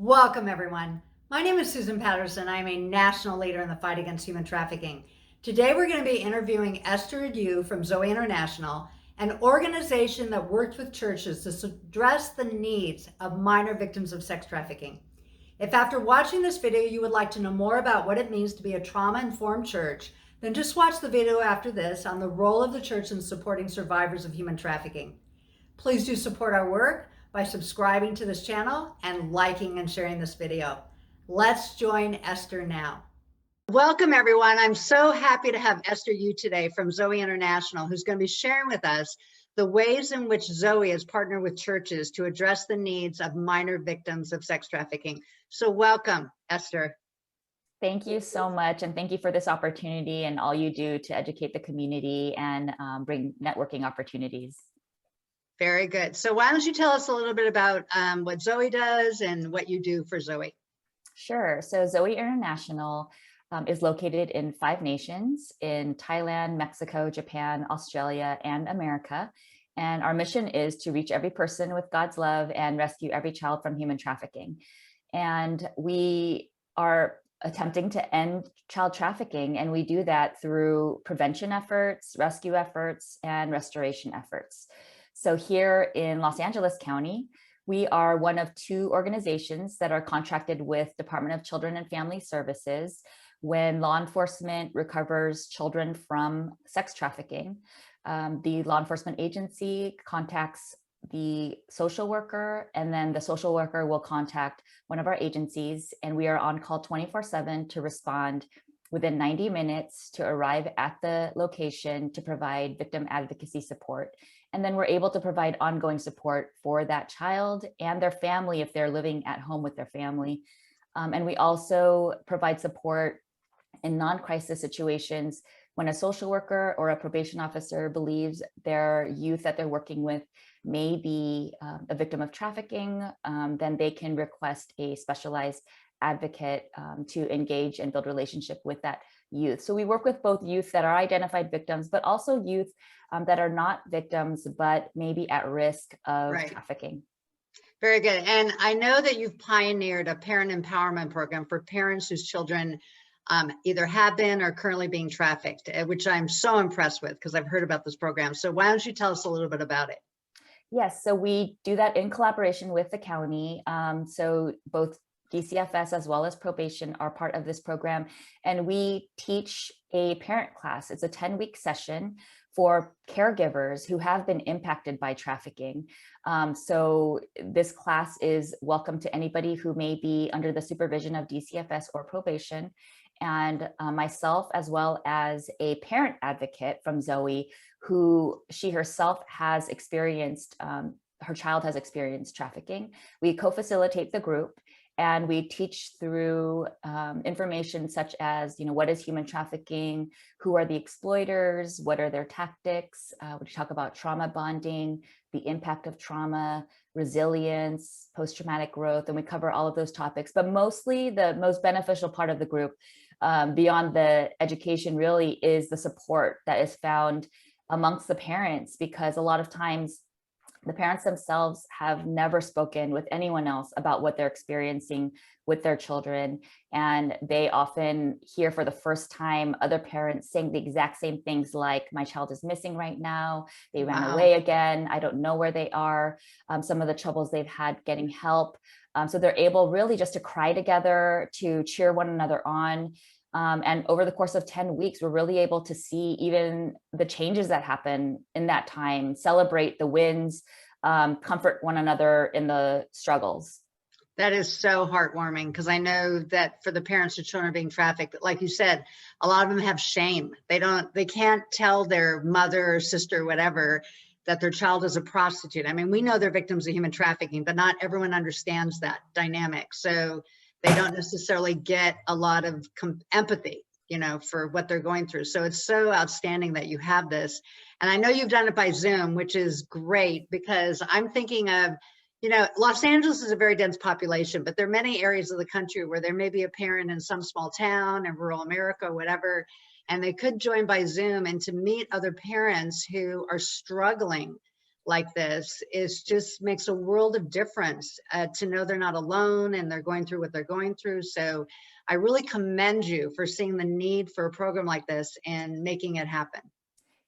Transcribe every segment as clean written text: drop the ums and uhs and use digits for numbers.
Welcome, everyone. My name is Susan Patterson. I'm a national leader in the fight against human trafficking. Today, we're going to be interviewing Ester Yu from Zoe International, an organization that works with churches to address the needs of minor victims of sex trafficking. If after watching this video, you would like to know more about what it means to be a trauma-informed church, then just watch the video after this on the role of the church in supporting survivors of human trafficking. Please do support our work by subscribing to this channel and liking and sharing this video. Let's join Ester now. Welcome, everyone. I'm so happy to have Ester Yu today from Zoe International, who's going to be sharing with us the ways in which Zoe has partnered with churches to address the needs of minor victims of sex trafficking. So welcome, Ester. Thank you so much. And thank you for this opportunity and all you do to educate the community and bring networking opportunities. Very good. So why don't you tell us a little bit about what Zoe does and what you do for Zoe? Sure. So Zoe International is located in 5 nations in Thailand, Mexico, Japan, Australia, and America. And our mission is to reach every person with God's love and rescue every child from human trafficking. And we are attempting to end child trafficking, and we do that through prevention efforts, rescue efforts, and restoration efforts. So here in Los Angeles County, we are one of 2 organizations that are contracted with Department of Children and Family Services when law enforcement recovers children from sex trafficking. The law enforcement agency contacts the social worker, and then the social worker will contact one of our agencies, and we are on call 24/7 to respond within 90 minutes to arrive at the location to provide victim advocacy support. And then we're able to provide ongoing support for that child and their family if they're living at home with their family. And we also provide support in non-crisis situations when a social worker or a probation officer believes their youth that they're working with may be a victim of trafficking, then they can request a specialized advocate to engage and build relationship with that youth. So we work with both youth that are identified victims, but also youth that are not victims, but maybe at risk of trafficking. Very good. And I know that you've pioneered a parent empowerment program for parents whose children either have been or currently being trafficked, which I'm so impressed with because I've heard about this program. So why don't you tell us a little bit about it? Yes, so we do that in collaboration with the county. So both DCFS as well as probation are part of this program. And we teach a parent class. It's a 10-week session for caregivers who have been impacted by trafficking. So this class is welcome to anybody who may be under the supervision of DCFS or probation. And myself, as well as a parent advocate from Zoe, who she herself has experienced, her child has experienced trafficking. We co-facilitate the group. And we teach through information such as, what is human trafficking? Who are the exploiters? What are their tactics? We talk about trauma bonding, the impact of trauma, resilience, post-traumatic growth, and we cover all of those topics. But mostly the most beneficial part of the group, beyond the education, really is the support that is found amongst the parents, because a lot of times the parents themselves have never spoken with anyone else about what they're experiencing with their children. And they often hear for the first time other parents saying the exact same things like, my child is missing right now. They ran away again. I don't know where they are. Some of the troubles they've had getting help. So they're able really just to cry together, to cheer one another on. And over the course of 10 weeks, we're really able to see even the changes that happen in that time, celebrate the wins, comfort one another in the struggles. That is so heartwarming, because I know that for the parents of children being trafficked, like you said, a lot of them have shame. They can't tell their mother or sister, or whatever, that their child is a prostitute. I mean, we know they're victims of human trafficking, but not everyone understands that dynamic. So they don't necessarily get a lot of empathy, for what they're going through. So it's so outstanding that you have this. And I know you've done it by Zoom, which is great, because I'm thinking of, Los Angeles is a very dense population, but there are many areas of the country where there may be a parent in some small town in rural America or whatever, and they could join by Zoom and to meet other parents who are struggling like this is just makes a world of difference, to know they're not alone and they're going through what they're going through. So I really commend you for seeing the need for a program like this and making it happen.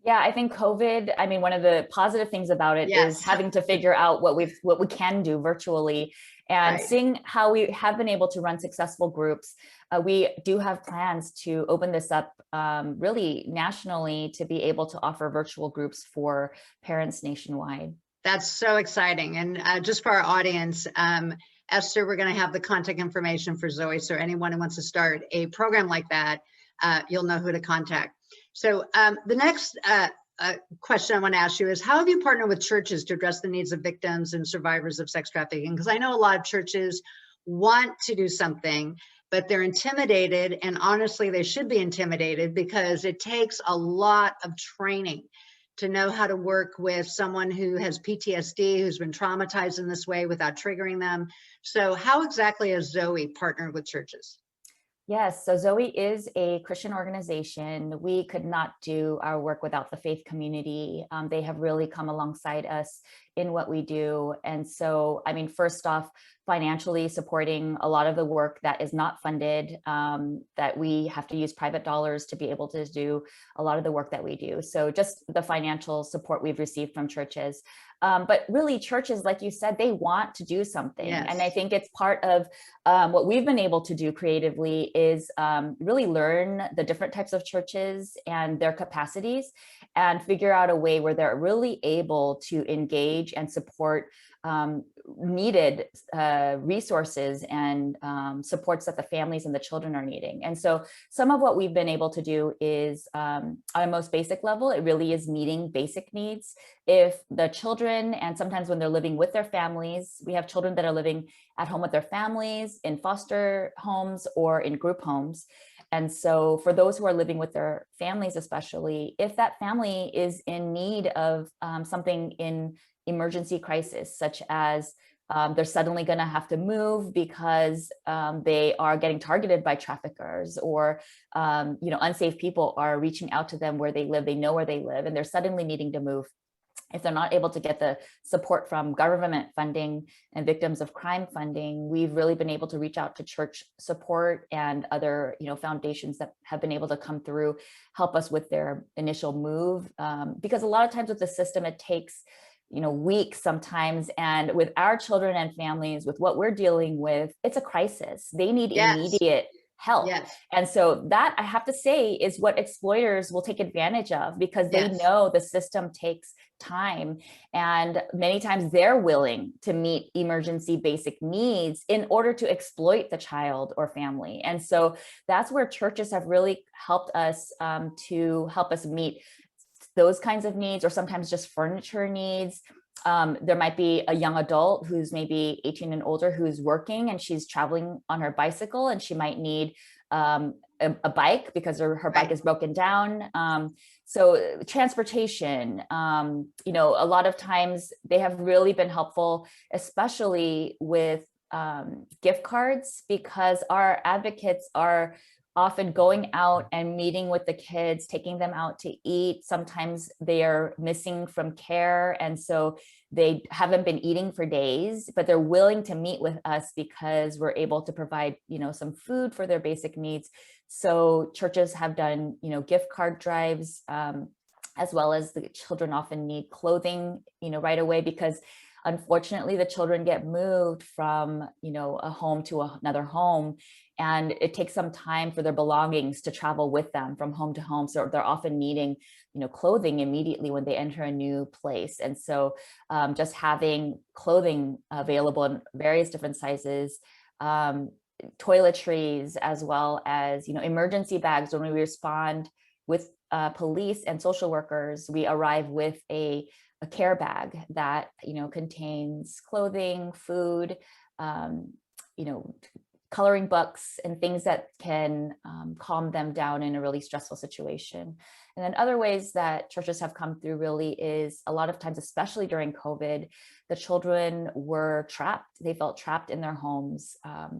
Yeah, I think COVID, I mean, one of the positive things about it is Yes, having to figure out what we can do virtually and right. seeing how we have been able to run successful groups. We do have plans to open this up really nationally to be able to offer virtual groups for parents nationwide. That's so exciting. And just for our audience, Esther, we're going to have the contact information for Zoe. So anyone who wants to start a program like that, you'll know who to contact. So the next question I want to ask you is, how have you partnered with churches to address the needs of victims and survivors of sex trafficking? Because I know a lot of churches want to do something, but they're intimidated. And honestly, they should be intimidated because it takes a lot of training to know how to work with someone who has PTSD, who's been traumatized in this way without triggering them. So how exactly has Zoe partnered with churches? Yes, so Zoe is a Christian organization. We could not do our work without the faith community. They have really come alongside us in what we do. And so, I mean, first off, financially supporting a lot of the work that is not funded, that we have to use private dollars to be able to do a lot of the work that we do. So just the financial support we've received from churches. But really churches, like you said, they want to do something. And I Yes. think it's part of what we've been able to do creatively is really learn the different types of churches and their capacities and figure out a way where they're really able to engage and support needed resources and supports that the families and the children are needing. And so some of what we've been able to do is on a most basic level, it really is meeting basic needs. If the children, and sometimes when they're living with their families, we have children that are living at home with their families, in foster homes or in group homes. And so for those who are living with their families, especially, if that family is in need of something in emergency crisis, such as they're suddenly going to have to move because they are getting targeted by traffickers, or unsafe people are reaching out to them where they live, they know where they live, and they're suddenly needing to move. If they're not able to get the support from government funding and victims of crime funding, we've really been able to reach out to church support and other, foundations that have been able to come through, help us with their initial move. Because a lot of times with the system, it takes, weeks sometimes. And with our children and families, with what we're dealing with, it's a crisis. They need Yes. immediate help. Yes. And so that, I have to say, is what exploiters will take advantage of, because they Yes. know the system takes time. And many times they're willing to meet emergency basic needs in order to exploit the child or family. And so that's where churches have really helped us to help us meet those kinds of needs, or sometimes just furniture needs. There might be a young adult who's maybe 18 and older who's working and she's traveling on her bicycle, and she might need a bike because her bike is broken down. So transportation, a lot of times they have really been helpful, especially with gift cards, because our advocates are often going out and meeting with the kids, taking them out to eat. Sometimes they are missing from care, and so they haven't been eating for days, but they're willing to meet with us because we're able to provide, some food for their basic needs. So churches have done, gift card drives, as well as the children often need clothing, right away, because unfortunately the children get moved from, a home to another home, and it takes some time for their belongings to travel with them from home to home. So they're often needing, clothing immediately when they enter a new place. And so just having clothing available in various different sizes, toiletries, as well as, emergency bags. When we respond with police and social workers, we arrive with a care bag that, contains clothing, food, you know, coloring books and things that can calm them down in a really stressful situation. And then other ways that churches have come through really is a lot of times, especially during COVID, the children were trapped. They felt trapped in their homes.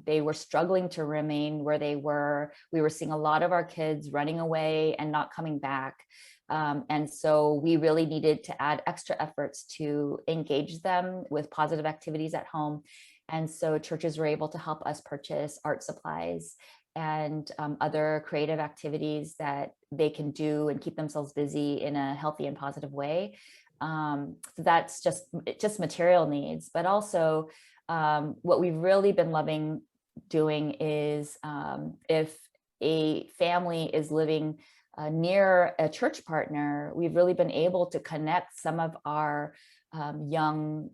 They were struggling to remain where they were. We were seeing a lot of our kids running away and not coming back. And so we really needed to add extra efforts to engage them with positive activities at home. And so churches were able to help us purchase art supplies and other creative activities that they can do and keep themselves busy in a healthy and positive way. So that's just material needs, but also what we've really been loving doing is if a family is living near a church partner, we've really been able to connect some of our young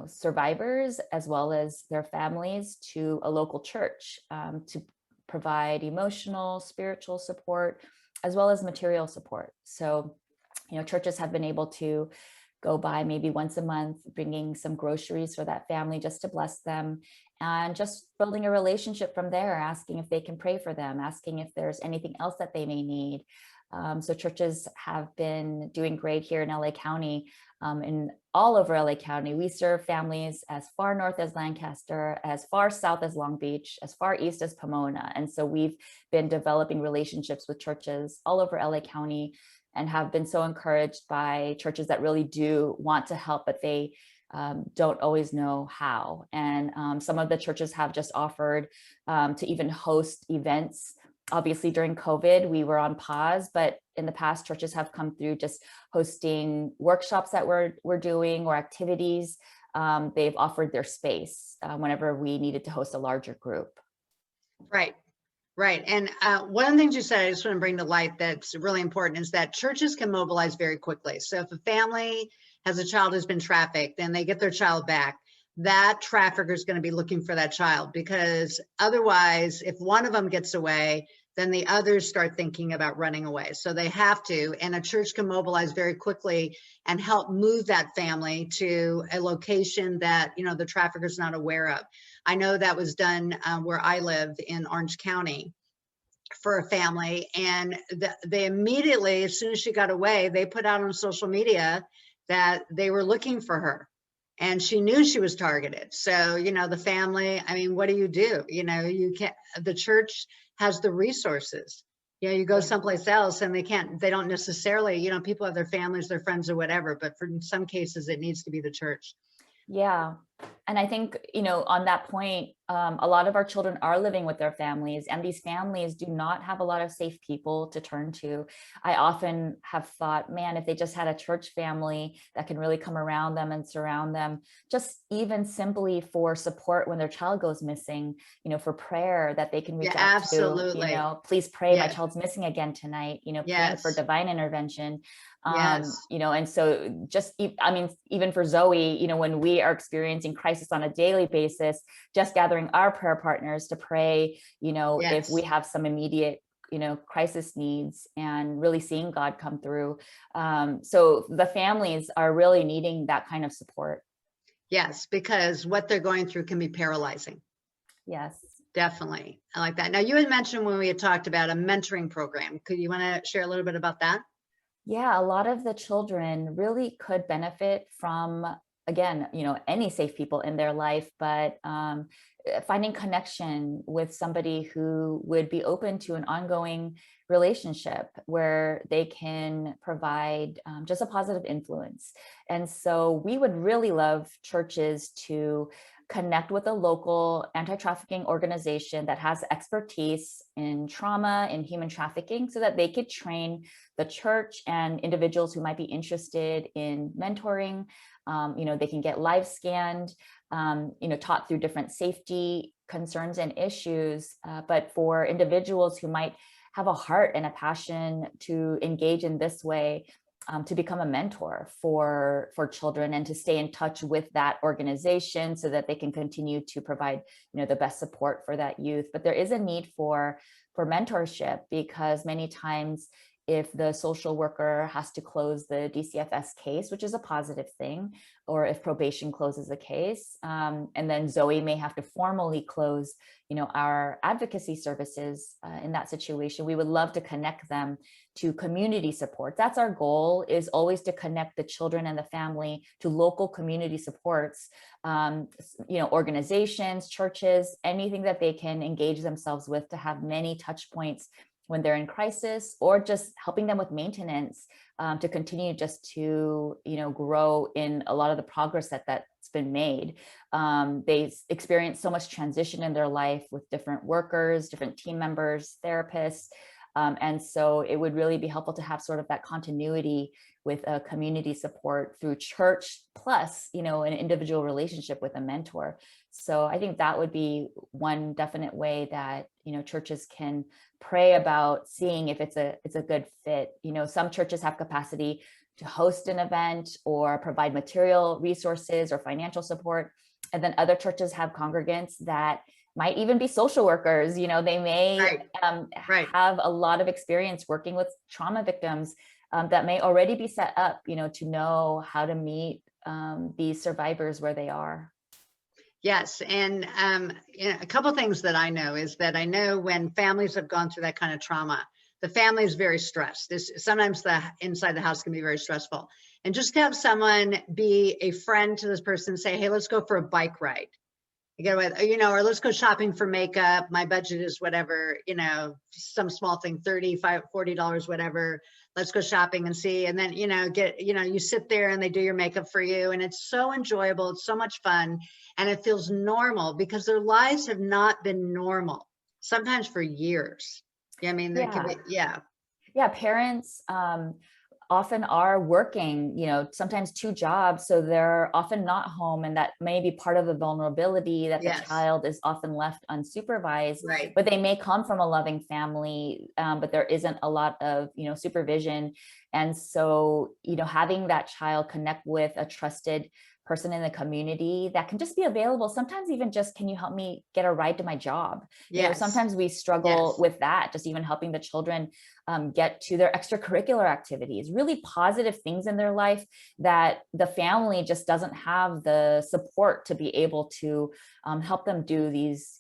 survivors as well as their families to a local church to provide emotional, spiritual support, as well as material support. So, churches have been able to go by maybe once a month, bringing some groceries for that family just to bless them, and just building a relationship from there, asking if they can pray for them, asking if there's anything else that they may need. So churches have been doing great here in LA County, and all over LA County. We serve families as far north as Lancaster, as far south as Long Beach, as far east as Pomona. And so we've been developing relationships with churches all over LA County and have been so encouraged by churches that really do want to help, but they don't always know how. And some of the churches have just offered to even host events. Obviously, during COVID, we were on pause, but in the past, churches have come through just hosting workshops that we're doing or activities. They've offered their space whenever we needed to host a larger group. Right. Right. And one of the things you said, I just want to bring to light that's really important is that churches can mobilize very quickly. So if a family has a child who's been trafficked and they get their child back, that trafficker is going to be looking for that child, because otherwise, if one of them gets away, then the others start thinking about running away. So they have to, and a church can mobilize very quickly and help move that family to a location that, the trafficker's not aware of. I know that was done where I live in Orange County for a family, and they immediately, as soon as she got away, they put out on social media that they were looking for her. And she knew she was targeted. So, the family, what do? You can't, the church has the resources. You go someplace else and they don't necessarily, people have their families, their friends or whatever, but in some cases it needs to be the church. Yeah. And I think, on that point, a lot of our children are living with their families, and these families do not have a lot of safe people to turn to. I often have thought, man, if they just had a church family that can really come around them and surround them, just even simply for support when their child goes missing, for prayer that they can reach out absolutely. to, please pray, my child's missing again tonight, praying for divine intervention. And so just, even for Zoe, when we are experiencing crisis on a daily basis, just gathering our prayer partners to pray, if we have some immediate, crisis needs, and really seeing God come through. So the families are really needing that kind of support. Yes, because what they're going through can be paralyzing. Yes. Definitely. I like that. Now, you had mentioned when we had talked about a mentoring program. Could you want to share a little bit about that? Yeah, a lot of the children really could benefit from, again, any safe people in their life, but finding connection with somebody who would be open to an ongoing relationship where they can provide just a positive influence. And so we would really love churches to connect with a local anti-trafficking organization that has expertise in trauma and human trafficking, so that they could train the church and individuals who might be interested in mentoring. They can get live scanned, taught through different safety concerns and issues. But for individuals who might have a heart and a passion to engage in this way, to become a mentor for children and to stay in touch with that organization so that they can continue to provide, the best support for that youth. But there is a need for mentorship, because many times if the social worker has to close the DCFS case, which is a positive thing, or if probation closes a case. And then Zoe may have to formally close, our advocacy services in that situation. We would love to connect them to community support. That's our goal, is always to connect the children and the family to local community supports, organizations, churches, anything that they can engage themselves with to have many touch points when they're in crisis, or just helping them with maintenance to continue just to, grow in a lot of the progress that's been made. They experience so much transition in their life with different workers, different team members, therapists. And so it would really be helpful to have sort of that continuity with a community support through church, plus, an individual relationship with a mentor. So I think that would be one definite way that, churches can pray about seeing if it's a good fit. Some churches have capacity to host an event or provide material resources or financial support. And then other churches have congregants that might even be social workers. They may have a lot of experience working with trauma victims that may already be set up, to know how to meet these survivors where they are. Yes. And a couple of things that I know is that I know when families have gone through that kind of trauma, the family is very stressed. Sometimes the inside the house can be very stressful. And just to have someone be a friend to this person, say, hey, let's go for a bike ride. Or let's go shopping for makeup. My budget is whatever, some small thing, $35, $40, whatever. Let's go shopping and see. And then, you sit there and they do your makeup for you. And it's so enjoyable. It's so much fun. And it feels normal because their lives have not been normal, sometimes for years. Yeah, parents often are working, sometimes 2 jobs. So they're often not home. And that may be part of the vulnerability, that the child is often left unsupervised, but they may come from a loving family, but there isn't a lot of, supervision. And so, having that child connect with a trusted person in the community that can just be available, sometimes even just, can you help me get a ride to my job? Sometimes we struggle with that, just even helping the children get to their extracurricular activities, really positive things in their life that the family just doesn't have the support to be able to help them do these,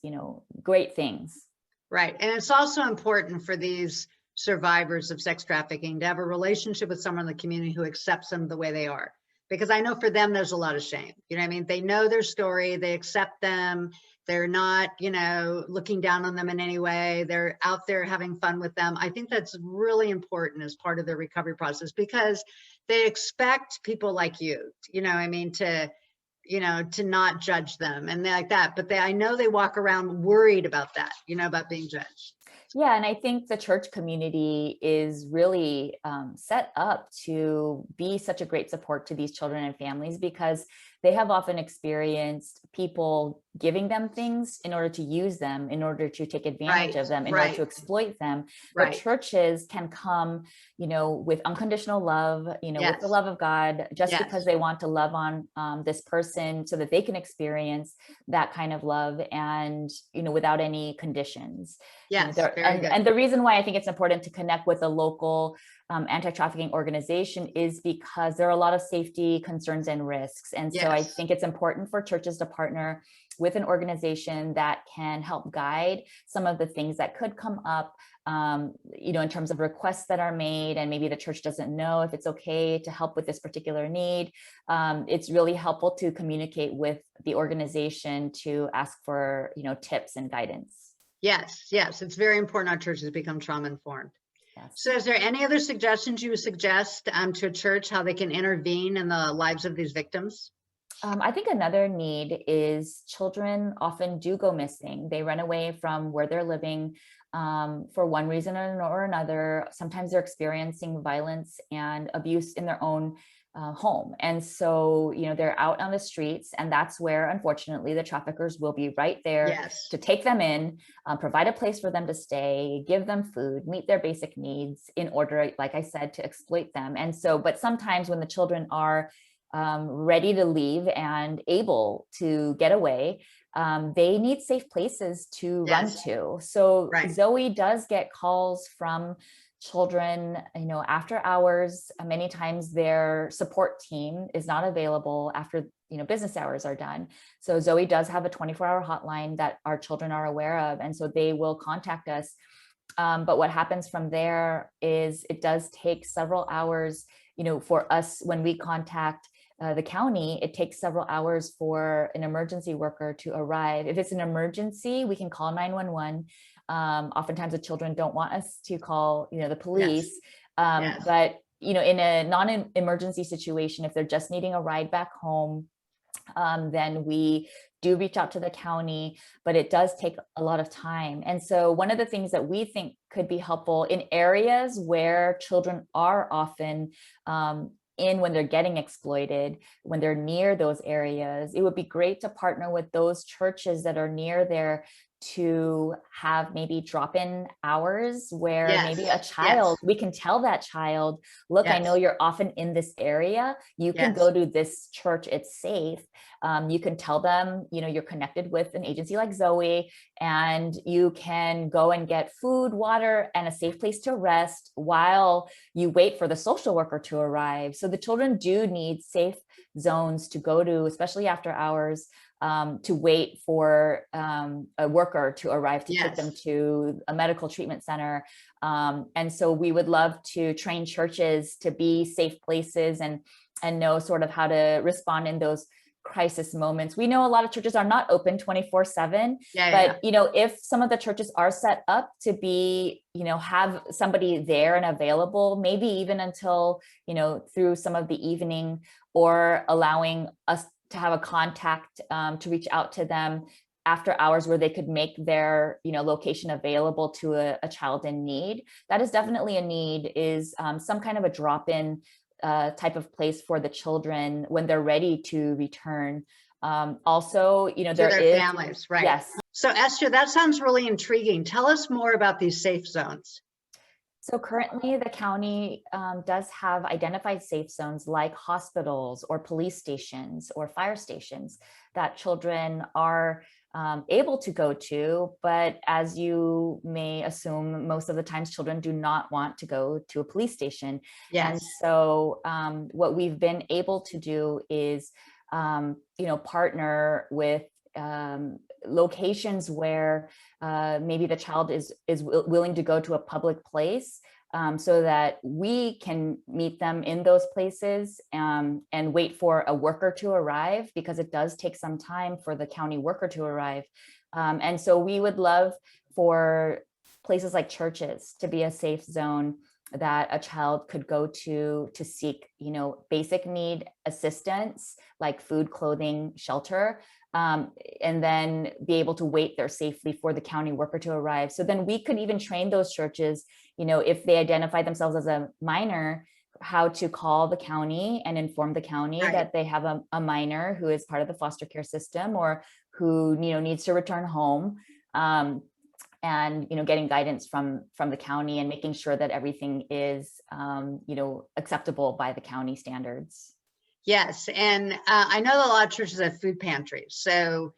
great things. Right. And it's also important for these survivors of sex trafficking to have a relationship with someone in the community who accepts them the way they are. Because I know for them, there's a lot of shame. They know their story, they accept them. They're not, looking down on them in any way. They're out there having fun with them. I think that's really important as part of their recovery process, because they expect people like you, to not judge them and like that. But I know they walk around worried about that, about being judged. Yeah, and I think the church community is really set up to be such a great support to these children and families, because they have often experienced people giving them things in order to use them, in order to take advantage of them, in order to exploit them. But churches can come, with unconditional love, with the love of God, just because they want to love on this person so that they can experience that kind of love, and, without any conditions. And the reason why I think it's important to connect with a local anti-trafficking organization is because there are a lot of safety concerns and risks. And so I think it's important for churches to partner with an organization that can help guide some of the things that could come up, in terms of requests that are made, and maybe the church doesn't know if it's okay to help with this particular need. It's really helpful to communicate with the organization to ask for, tips and guidance. Yes, it's very important our churches become trauma informed. Yes. So is there any other suggestions you would suggest to a church, how they can intervene in the lives of these victims? I think another need is children often do go missing. They run away from where they're living for one reason or another. Sometimes they're experiencing violence and abuse in their own home. And so, they're out on the streets, and that's where, unfortunately, the traffickers will be right there to take them in, provide a place for them to stay, give them food, meet their basic needs in order, like I said, to exploit them. And so, but sometimes when the children are ready to leave and able to get away, they need safe places to run to. So Zoe does get calls from children, after hours. Many times their support team is not available after, business hours are done. So Zoe does have a 24-hour hotline that our children are aware of. And so they will contact us. But what happens from there is it does take several hours, for us when we contact the county. It takes several hours for an emergency worker to arrive. If it's an emergency, we can call 911. Oftentimes the children don't want us to call, the Yes. police. Yes. But, in a non-emergency situation, if they're just needing a ride back home, then we do reach out to the county, but it does take a lot of time. And so one of the things that we think could be helpful in areas where children are often in when they're getting exploited, when they're near those areas, it would be great to partner with those churches that are near there to have maybe drop-in hours where maybe a Yes. child, we can tell that child, look, I know Yes. you're often in this area. You can Yes. go to this church. It's safe. You can tell them, you're connected with an agency like Zoe, and you can go and get food, water, and a safe place to rest while you wait for the social worker to arrive. So the children do need safe zones to go to, especially after hours, to wait for a worker to arrive to take them Yes. to a medical treatment center. And so we would love to train churches to be safe places and know sort of how to respond in those crisis moments. We know a lot of churches are not open 24/7, Yeah. but if some of the churches are set up to be, have somebody there and available, maybe even until, through some of the evening, or allowing us to have a contact to reach out to them after hours where they could make their, location available to a child in need. That is definitely a need, is some kind of a drop-in type of place for the children when they're ready to return. Also, To there their is, families, right. yes. So Esther, that sounds really intriguing. Tell us more about these safe zones. So currently the county does have identified safe zones like hospitals or police stations or fire stations that children are able to go to. But as you may assume, most of the times children do not want to go to a police station. Yes. And so what we've been able to do is, partner with locations where maybe the child is willing to go to a public place, so that we can meet them in those places and wait for a worker to arrive, because it does take some time for the county worker to arrive. And so we would love for places like churches to be a safe zone that a child could go to seek, basic need assistance like food, clothing, shelter, and then be able to wait there safely for the county worker to arrive. So then we could even train those churches, if they identify themselves as a minor, how to call the county and inform the county that they have a minor who is part of the foster care system, or who, needs to return home. And getting guidance from the county and making sure that everything is acceptable by the county standards. Yes, and I know that a lot of churches have food pantries, so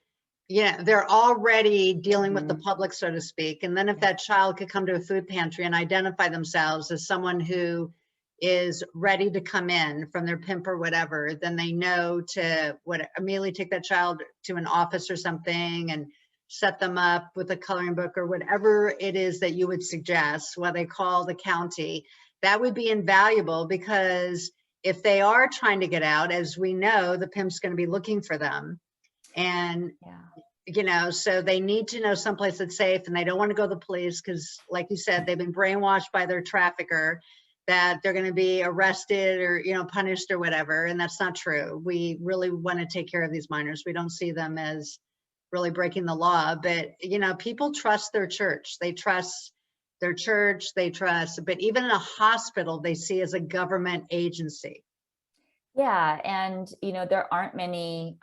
they're already dealing with the public, so to speak. And then if that child could come to a food pantry and identify themselves as someone who is ready to come in from their pimp or whatever, then they know to immediately take that child to an office or something and set them up with a coloring book or whatever it is that you would suggest, while they call the county. That would be invaluable, because if they are trying to get out, as we know, the pimp's going to be looking for them. And, so they need to know someplace that's safe, and they don't want to go to the police because, like you said, they've been brainwashed by their trafficker that they're going to be arrested or, punished or whatever. And that's not true. We really want to take care of these minors. We don't see them as really breaking the law, but, people trust their church. They trust their church, but even in a hospital, they see as a government agency. Yeah, and there aren't many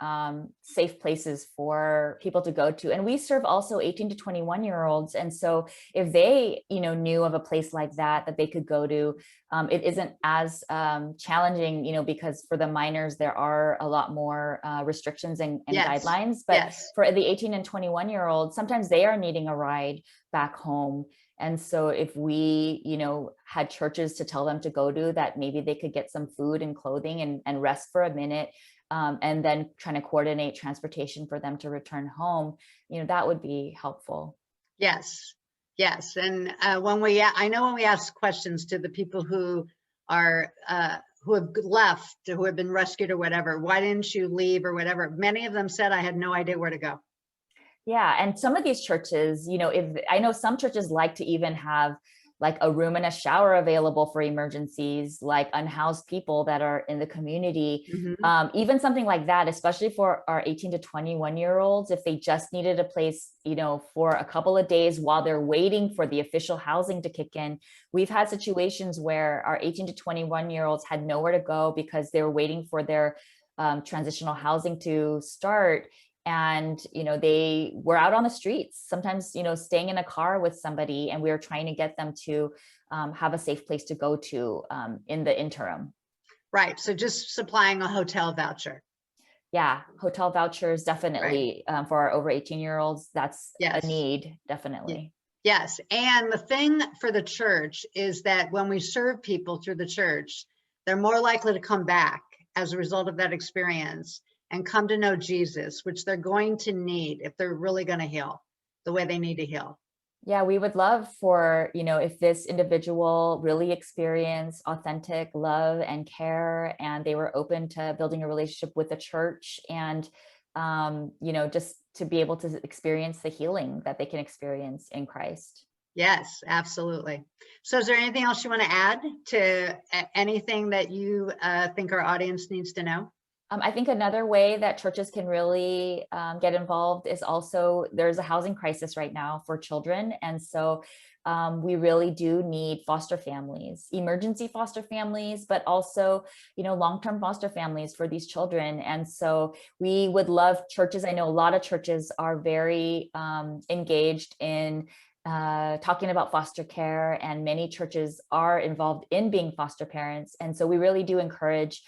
safe places for people to go to, and we serve also 18 to 21-year-olds, and so if they knew of a place like that they could go to, it isn't as challenging, because for the minors there are a lot more restrictions and guidelines. But for the 18 and 21-year-olds, sometimes they are needing a ride back home. And so if we, had churches to tell them to go to, that maybe they could get some food and clothing and rest for a minute, and then trying to coordinate transportation for them to return home, that would be helpful. Yes, yes. And I know when we ask questions to the people who are who have left, who have been rescued or whatever, why didn't you leave or whatever? Many of them said, I had no idea where to go. Yeah. And some of these churches, if I know some churches like to even have like a room and a shower available for emergencies, like unhoused people that are in the community. Mhm. Even something like that, especially for our 18 to 21-year-olds, if they just needed a place, for a couple of days while they're waiting for the official housing to kick in. We've had situations where our 18 to 21-year-olds had nowhere to go because they were waiting for their transitional housing to start. And they were out on the streets, sometimes staying in a car with somebody, and we were trying to get them to have a safe place to go to in the interim. Right. So just supplying a hotel voucher. Yeah, hotel vouchers, Right. definitely, for our over 18-year-olds, that's a Yes. need, definitely. Yes. And the thing for the church is that when we serve people through the church, they're more likely to come back as a result of that experience and come to know Jesus, which they're going to need if they're really going to heal the way they need to heal. Yeah, we would love for, if this individual really experienced authentic love and care, and they were open to building a relationship with the church, and, just to be able to experience the healing that they can experience in Christ. Yes, absolutely. So is there anything else you want to add to anything that you think our audience needs to know? I think another way that churches can really get involved is also, there's a housing crisis right now for children. And so we really do need foster families, emergency foster families, but also, long-term foster families for these children. And so we would love churches. I know a lot of churches are very engaged in talking about foster care, and many churches are involved in being foster parents. And so we really do encourage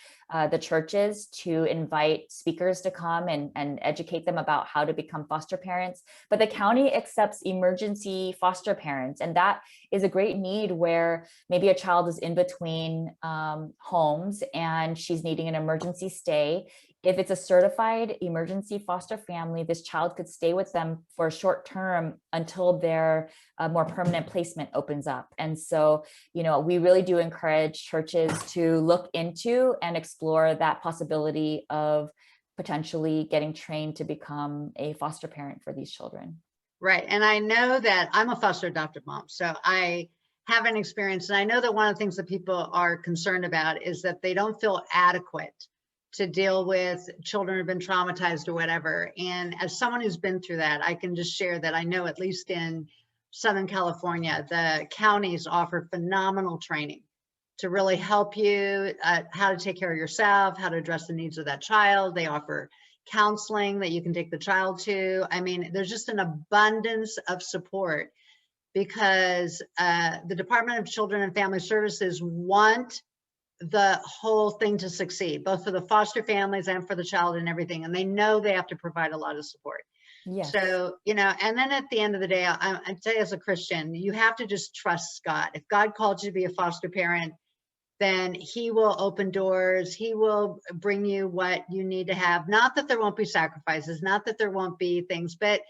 the churches to invite speakers to come and educate them about how to become foster parents. But the county accepts emergency foster parents, and that is a great need where maybe a child is in between homes and she's needing an emergency stay. If it's a certified emergency foster family, this child could stay with them for a short term until their more permanent placement opens up. And so, we really do encourage churches to look into and explore that possibility of potentially getting trained to become a foster parent for these children. Right. And I know that I'm a foster adoptive mom, so I have an experience. And I know that one of the things that people are concerned about is that they don't feel adequate to deal with children who've been traumatized or whatever. And as someone who's been through that, I can just share that I know, at least in Southern California, the counties offer phenomenal training to really help you how to take care of yourself, how to address the needs of that child. They offer counseling that you can take the child to. I mean, there's just an abundance of support because the Department of Children and Family Services want the whole thing to succeed, both for the foster families and for the child and everything. And they know they have to provide a lot of support. Yes. So, and then at the end of the day, I'd say as a Christian, you have to just trust God. If God called you to be a foster parent, then he will open doors. He will bring you what you need to have. Not that there won't be sacrifices, not that there won't be things, but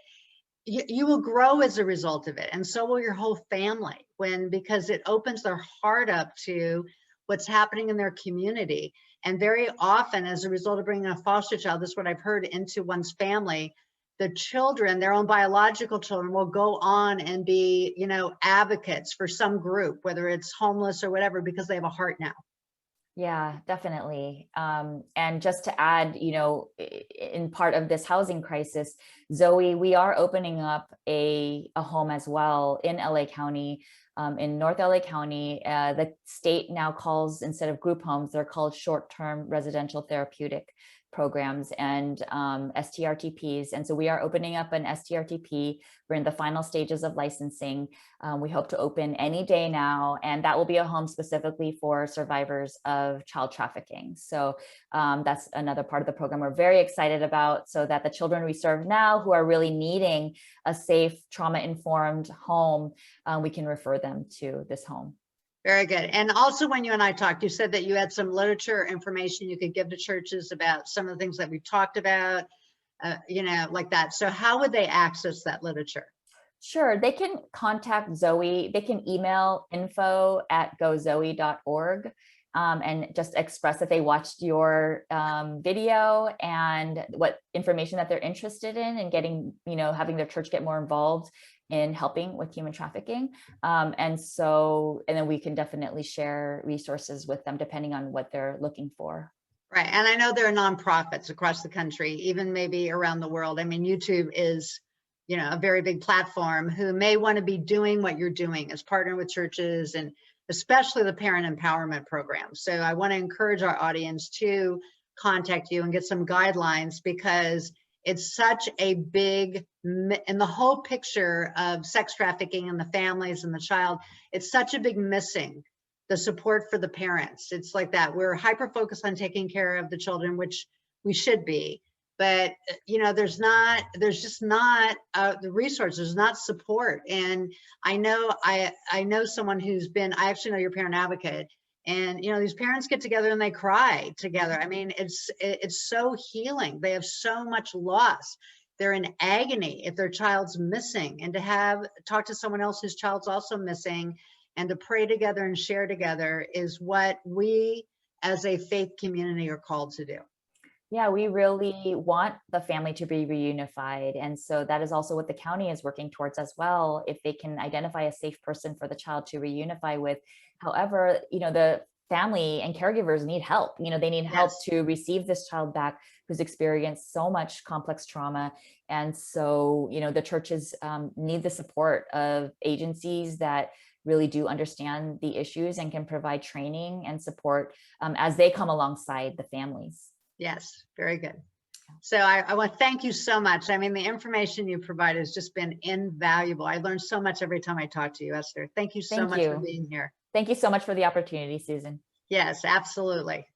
you will grow as a result of it. And so will your whole family because it opens their heart up to what's happening in their community. And very often, as a result of bringing a foster child, this is what I've heard, into one's family, the children, their own biological children, will go on and be, advocates for some group, whether it's homeless or whatever, because they have a heart now. Yeah, definitely. And just to add, in part of this housing crisis, Zoe, we are opening up a home as well in LA County, in North LA County. The state now calls, instead of group homes, they're called short-term residential therapeutic programs and STRTPs. And so we are opening up an STRTP. We're in the final stages of licensing. We hope to open any day now, and that will be a home specifically for survivors of child trafficking. So that's another part of the program we're very excited about, so that the children we serve now who are really needing a safe, trauma-informed home, we can refer them to this home. Very good. And also, when you and I talked, you said that you had some literature information you could give to churches about some of the things that we've talked about, like that. So how would they access that literature? Sure, they can contact Zoe. They can email info@gozoe.org and just express that they watched your video and what information that they're interested in, and getting, having their church get more involved in helping with human trafficking. And then we can definitely share resources with them depending on what they're looking for. Right. And I know there are nonprofits across the country, even maybe around the world. I mean, YouTube is, a very big platform, who may want to be doing what you're doing, as partner with churches, and especially the parent empowerment program. So I want to encourage our audience to contact you and get some guidelines, because it's such a big, in the whole picture of sex trafficking and the families and the child, it's such a big missing, the support for the parents. It's like that. We're hyper focused on taking care of the children, which we should be. But, there's just not the resources, there's not support. And I know someone who's been, I actually know your parent advocate, and, these parents get together and they cry together. I mean, it's so healing. They have so much loss. They're in agony if their child's missing, and to talk to someone else whose child's also missing, and to pray together and share together, is what we as a faith community are called to do. Yeah, we really want the family to be reunified. And so that is also what the county is working towards as well, if they can identify a safe person for the child to reunify with. However, the family and caregivers need help. They need help to receive this child back who's experienced so much complex trauma. And so, the churches need the support of agencies that really do understand the issues and can provide training and support as they come alongside the families. Yes, very good. So I want to thank you so much. I mean, the information you provide has just been invaluable. I learned so much every time I talk to you, Esther. Thank you so much for being here. Thank you so much for the opportunity, Susan. Yes, absolutely.